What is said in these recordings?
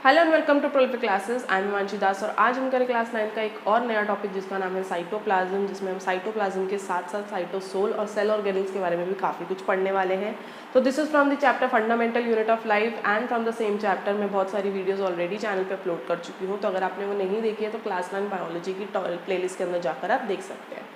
Hello and welcome to prolific classes. I am Himanshi Das और आज हम करें क्लास 9 का एक और नया टॉपिक जिसका नाम है साइटोप्लाज्म, जिसमें हम साइटोप्लाज्म के साथ साथ साइटोसोल और सेल ऑर्गेनल्स के बारे में भी काफ़ी कुछ पढ़ने वाले हैं। तो this is from the chapter fundamental unit of life and from the same chapter मैं बहुत सारी वीडियोज ऑलरेडी चैनल पर अपलोड कर चुकी हूँ। तो अगर आपने वो नहीं देखी है तो क्लास 9 बायोलॉजी की प्लेलिस्ट के अंदर जाकर आप देख सकते हैं।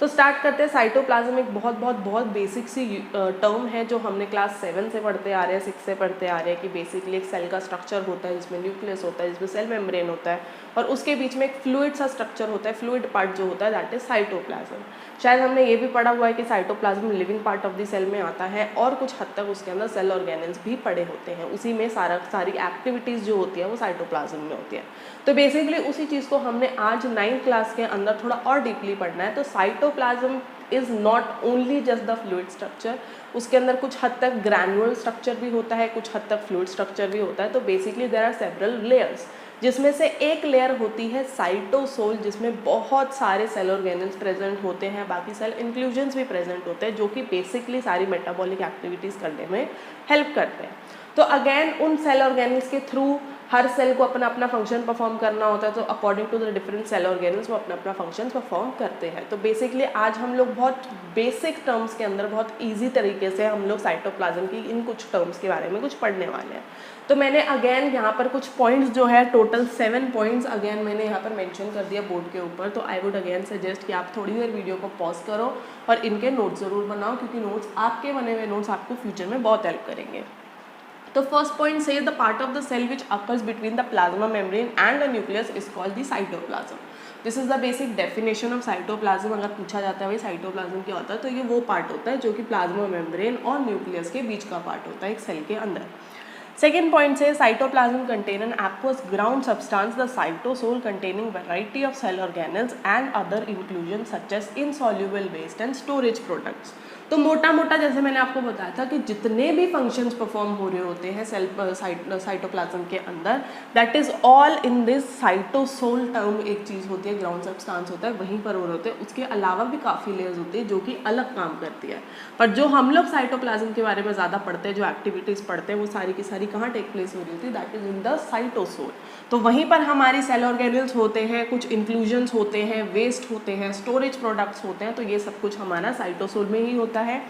तो स्टार्ट करते हैं। साइटोप्लाज्म एक बहुत बेसिक सी टर्म है जो हमने क्लास 7 से पढ़ते आ रहे हैं, 6 से पढ़ते आ रहे हैं कि बेसिकली एक सेल का स्ट्रक्चर होता है जिसमें न्यूक्लियस होता है, जिसमें सेल मेम्ब्रेन होता है और उसके बीच में एक फ्लूइड सा स्ट्रक्चर होता है, फ्लूइड पार्ट जो होता है दैट इज साइटोप्लाज्म। शायद हमने ये भी पढ़ा हुआ है कि cytoplasm living part of the cell में आता है और कुछ हद तक उसके अंदर सेल ऑर्गेनल्स भी पड़े होते हैं, उसी में सारी एक्टिविटीज़ जो होती है वो साइटोप्लाज्म में होती है। तो बेसिकली उसी चीज़ को हमने आज 9th क्लास के अंदर थोड़ा और डीपली पढ़ना है। तो cytoplasm is not only just the fluid structure, उसके अंदर कुछ हद तक ग्रैनुअल स्ट्रक्चर भी होता है, कुछ हद तक फ्लूइड स्ट्रक्चर भी होता है। तो basically there are several layers, जिसमें से एक लेयर होती है साइटोसोल, जिसमें बहुत सारे सेल ऑर्गेनल्स प्रेजेंट होते हैं, बाकी सेल इंक्लूजन्स भी प्रेजेंट होते हैं जो कि बेसिकली सारी मेटाबॉलिक एक्टिविटीज़ करने में हेल्प करते हैं। तो अगेन उन सेल ऑर्गेनल्स के थ्रू हर सेल को अपना अपना फंक्शन परफॉर्म करना होता है। तो according to the different cell organelles वो अपना अपना फंक्शन परफॉर्म करते हैं। तो बेसिकली आज हम लोग बहुत बेसिक टर्म्स के अंदर बहुत इजी तरीके से हम लोग साइटोप्लाज्म की इन कुछ टर्म्स के बारे में कुछ पढ़ने वाले हैं। तो मैंने अगेन यहाँ पर कुछ पॉइंट्स जो है टोटल 7 पॉइंट्स अगेन मैंने यहाँ पर मेंशन कर दिया बोर्ड के ऊपर। तो आई वुड अगेन सजेस्ट कि आप थोड़ी देर वीडियो को पॉज करो और इनके नोट्स ज़रूर बनाओ, क्योंकि नोट्स आपके बने हुए नोट्स आपको फ्यूचर में बहुत हेल्प करेंगे। तो first point says the part of the cell which occurs between the plasma membrane and the nucleus is called the cytoplasm. This is the basic definition of cytoplasm। अगर पूछा जाता है भाई साइटोप्लाज्म क्या होता है, तो ये वो पार्ट होता है जो कि प्लाज्मा मेम्ब्रेन और न्यूक्लियस के बीच का पार्ट होता है एक सेल के अंदर। Second point says cytoplasm contain an aqueous ground substance, the cytosol containing variety of cell organelles and other inclusions such as insoluble waste and storage products। तो मोटा मोटा जैसे मैंने आपको बताया था कि जितने भी फंक्शंस परफॉर्म हो रहे होते हैं साइटोप्लाज्म के अंदर, that is all in this cytosol term. एक चीज़ होती है, ग्राउंड सब्सटेंस होता है, वहीं पर हो रहे होते हैं। उसके अलावा भी काफ़ी लेयर्स होती है जो कि अलग काम करती है। पर जो हम लोग साइटोप्लाज्म के बारे में ज़्यादा पढ़ते हैं, जो एक्टिविटीज़ पढ़ते हैं, वो सारी की सारी कहाँ टेक प्लेस हो रही होती है, that is in the cytosol. तो वहीं पर हमारी सेल ऑर्गेनल्स होते हैं, कुछ इंक्लूजन्स होते हैं, वेस्ट होते हैं, स्टोरेज प्रोडक्ट्स होते हैं। तो ये सब कुछ हमारा साइटोसोल में ही होता है।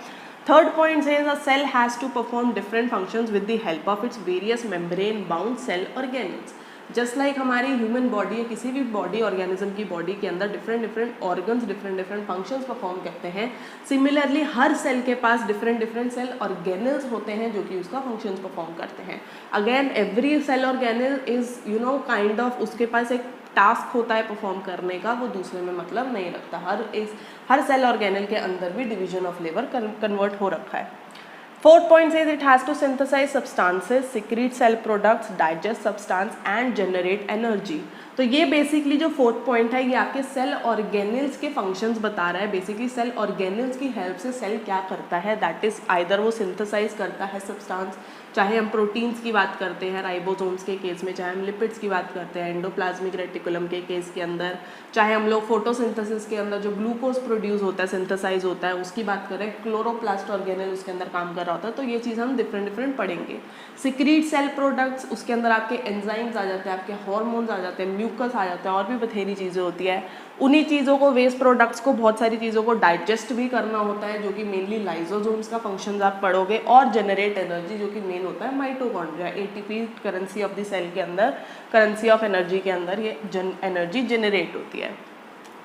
Third point says a cell has to perform different functions with the help of its various membrane bound cell organelles। Just like हमारी ह्यूमन बॉडी या किसी भी बॉडी ऑर्गेनिज्म की बॉडी के अंदर different organs different functions perform करते हैं, similarly हर cell के पास डिफरेंट सेल ऑर्गेनल्स होते हैं जो कि उसका फंक्शंस परफॉर्म करते हैं। Again every cell organelle is kind of उसके पास एक टास्क होता है परफॉर्म करने का, वो दूसरे में मतलब नहीं रखता। हर सेल ऑर्गेनल के अंदर भी डिवीजन ऑफ लेबर कन्वर्ट हो रखा है। Fourth point says it has to synthesize substances, secrete cell products, digest substance and generate energy। तो ये बेसिकली जो फोर्थ पॉइंट है ये आपके सेल ऑर्गेनल्स के फंक्शंस बता रहा है। बेसिकली सेल ऑर्गेनल्स की हेल्प से सेल क्या करता है, दैट इज आइदर वो सिंथेसाइज करता है सब्सटेंस, चाहे हम प्रोटीन्स की बात करते हैं राइबोसोम्स के केस में, चाहे हम लिपिड्स की बात करते हैं एंडोप्लाज्मिक रेटिकुलम के केस के अंदर, चाहे हम लोग फोटोसिंथेसिस के अंदर जो ग्लूकोज प्रोड्यूस होता है, सिंथेसाइज होता है, उसकी बात करें, क्लोरोप्लास्ट ऑर्गेनल उसके अंदर काम कर रहा होता है। तो ये चीज़ हम डिफरेंट पढ़ेंगे। सिक्रीट सेल प्रोडक्ट्स, उसके अंदर आपके एंजाइम्स आ जाते हैं, आपके हार्मोन्स आ जाते हैं, म्यूकस आ जाता है, और भी बथेरी चीज़ें होती है। उन्हीं चीज़ों को, वेस्ट प्रोडक्ट्स को, बहुत सारी चीज़ों को डाइजेस्ट भी करना होता है, जो कि मेनली लाइजोसोम्स का फंक्शन आप पढ़ोगे, और जनरेट एनर्जी जो कि मेन होता है mitochondria. ATP currency of the cell के अंदर, करेंसी ऑफ एनर्जी के अंदर ये एनर्जी जनरेट होती है।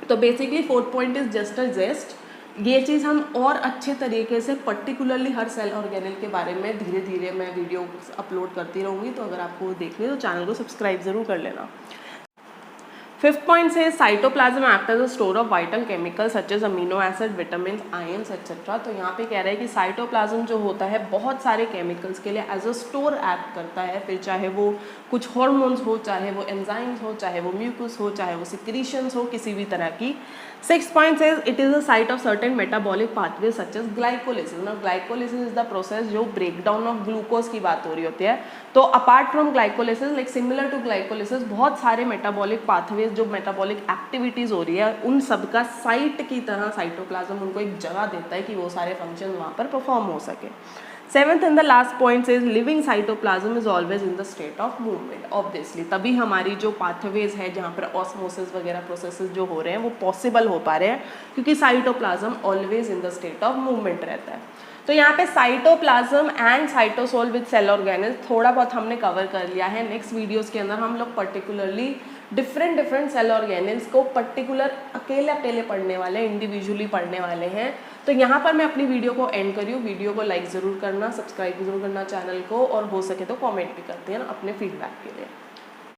तो basically fourth point is just a jest. ये चीज़ हम और अच्छे तरीके से पर्टिकुलरली हर सेल ऑर्गेनल के बारे में धीरे धीरे मैं वीडियो अपलोड करती रहूँगी। तो अगर आपको देखने तो चैनल को सब्सक्राइब ज़रूर कर लेना। Fifth point says cytoplasm acts as a store of vital chemicals such as amino acid, vitamins, ions etc। तो यहाँ पे कह रहा है कि साइटोप्लाज्म जो होता है बहुत सारे केमिकल्स के लिए एज अ स्टोर एक्ट करता है। फिर चाहे वो कुछ हार्मोन्स हो, चाहे वो एंजाइम्स हो, चाहे वो म्यूकस हो, चाहे वो सिक्रीशंस हो, किसी भी तरह की। Sixth point says it is a site of certain metabolic pathways such as glycolysis। ना glycolysis is the process जो breakdown of glucose की बात हो रही होती है। तो apart from glycolysis, like similar to glycolysis, बहुत सारे metabolic pathways जो metabolic activities हो रही है उन सब का साइट की तरह साइटोप्लाज्म उनको एक जगह देता है कि वो सारे फंक्शन वहाँ पर परफॉर्म हो सके। Seventh and the last point is living cytoplasm is always in the state of movement obviously, तभी हमारी जो पाथवेज है जहाँ पर ऑस्मोसिस वगैरह प्रोसेसेस जो हो रहे हैं वो पॉसिबल हो पा रहे हैं क्योंकि cytoplasm always in the state of movement रहता है। तो यहाँ पे cytoplasm and cytosol with cell organelles थोड़ा बहुत हमने कवर कर लिया है। नेक्स्ट वीडियोस के अंदर हम लोग पर्टिकुलरली डिफरेंट सेल ऑर्गेनेल्स को पर्टिकुलर अकेले अकेले पढ़ने वाले हैं, इंडिविजुअली पढ़ने वाले हैं। तो यहाँ पर मैं अपनी वीडियो को एंड करी हूँ। वीडियो को लाइक ज़रूर करना, सब्सक्राइब ज़रूर करना चैनल को, और हो सके तो कमेंट भी करते हैं ना अपने फीडबैक के लिए।